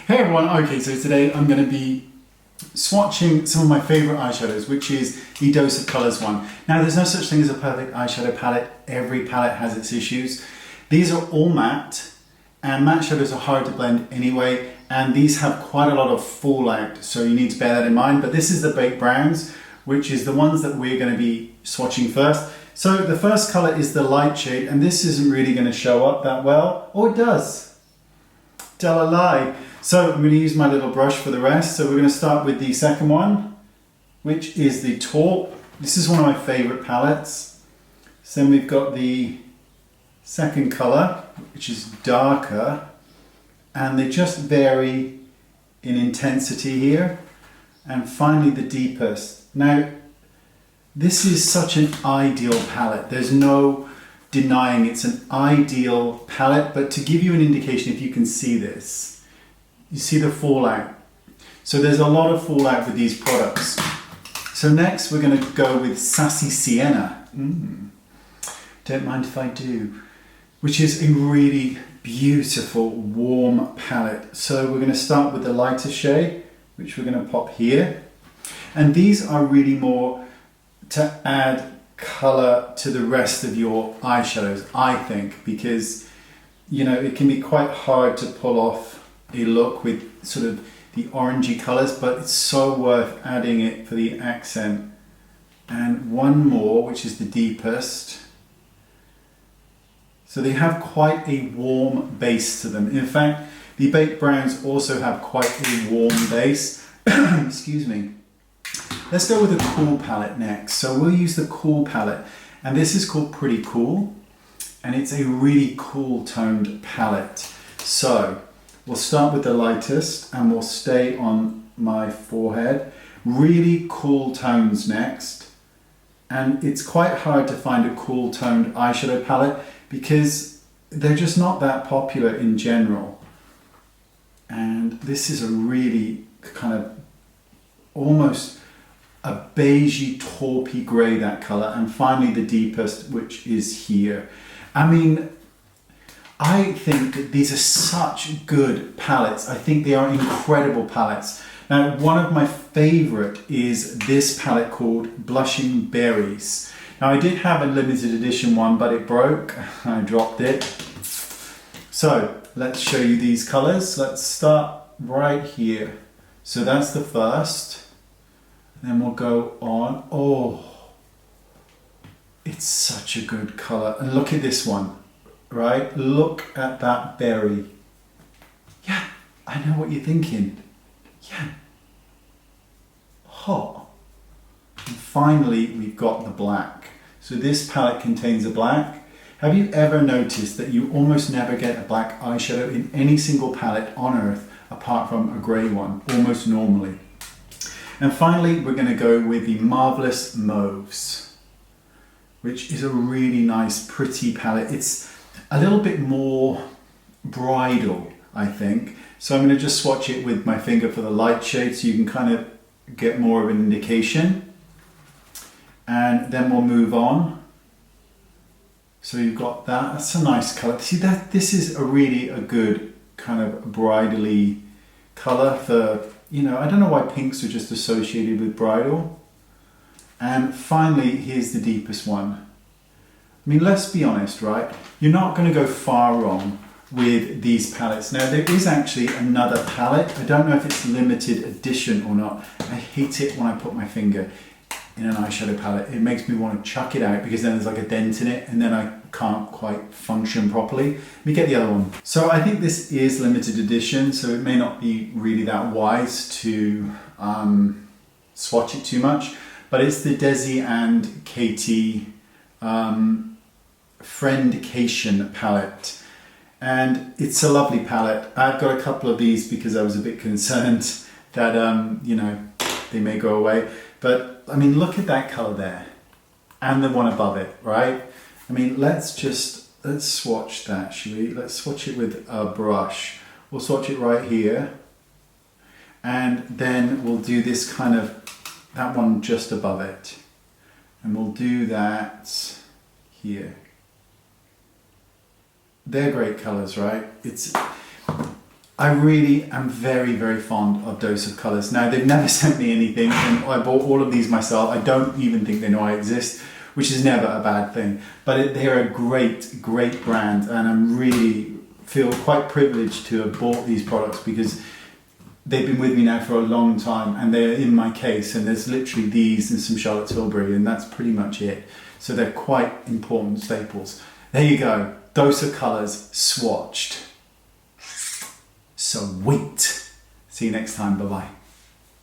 Hey everyone, okay, so today I'm going to be swatching some of my favourite eyeshadows, which is the Dose of Colours one. Now there's no such thing as a perfect eyeshadow palette, every palette has its issues. These are all matte, and matte shadows are hard to blend anyway, and these have quite a lot of fallout, so you need to bear that in mind. But this is the Baked Browns, which is the ones that we're going to be swatching first. So the first colour is the light shade, and this isn't really going to show up that well, or it does. Tell a lie. So I'm going to use my little brush for the rest. So we're going to start with the second one, which is the taupe. This is one of my favourite palettes. So then we've got the second colour, which is darker, and they just vary in intensity here. And finally the deepest. Now this is such an ideal palette. There's no denying it's an ideal palette, but to give you an indication, if you can see this, you see the fallout. So there's a lot of fallout with these products. So next we're going to go with Sassy Sienna. Don't mind if I do. Which is a really beautiful warm palette. So we're going to start with the lighter shade, which we're going to pop here. And these are really more to add colour to the rest of your eyeshadows, I think, because you know it can be quite hard to pull off a look with sort of the orangey colours, but it's so worth adding it for the accent. And one more, which is the deepest. So they have quite a warm base to them. In fact, the Baked Browns also have quite a warm base. Excuse me. Let's go with a cool palette next. So we'll use the cool palette, and this is called Pretty Cool, and it's a really cool toned palette. So we'll start with the lightest and we'll stay on my forehead. Really cool tones next. And it's quite hard to find a cool toned eyeshadow palette because they're just not that popular in general. And this is a really kind of almost a beigey taupey grey, that colour. And finally the deepest, which is here. I mean, I think that these are such good palettes. I think they are incredible palettes. Now, one of my favourite is this palette called Blushing Berries. Now, I did have a limited edition one, but it broke. I dropped it. So, let's show you these colours. Let's start right here. So that's the first. Then we'll go on. Oh, it's such a good colour. And look at this one. Right, look at that berry. Yeah, I know what you're thinking. Yeah, hot. And finally, we've got the black. So this palette contains a black. Have you ever noticed that you almost never get a black eyeshadow in any single palette on earth apart from a grey one, almost normally? And finally, we're going to go with the Marvelous Mauves, which is a really nice, pretty palette. It's a little bit more bridal, I think. So I'm going to just swatch it with my finger for the light shade so you can kind of get more of an indication. And then we'll move on. So you've got that. That's a nice colour. See, that this is a really a good kind of bridally colour for, you know, I don't know why pinks are just associated with bridal. And finally, here's the deepest one. I mean, let's be honest, right? You're not going to go far wrong with these palettes. Now, there is actually another palette. I don't know if it's limited edition or not. I hate it when I put my finger in an eyeshadow palette. It makes me want to chuck it out because then there's like a dent in it and then I can't quite function properly. Let me get the other one. So I think this is limited edition, so it may not be really that wise to swatch it too much, but it's the Desi and Katie Friendcation palette, and it's a lovely palette. I've got a couple of these because I was a bit concerned that you know, they may go away, but I mean, look at that color there and the one above it, right? I mean, let's swatch that, shall we? Let's swatch it with a brush. We'll swatch it right here, and then we'll do this kind of, that one just above it, and we'll do that here. They're great colors, right? It's I really am very, very fond of Dose of Colours. Now, they've never sent me anything, and I bought all of these myself. I don't even think they know I exist, which is never a bad thing. But they're a great, great brand, and I'm really feel quite privileged to have bought these products because they've been with me now for a long time, and they're in my case, and there's literally these and some Charlotte Tilbury, and that's pretty much it. So they're quite important staples. There you go, Dose of Colours swatched. Sweet. See you next time, bye bye.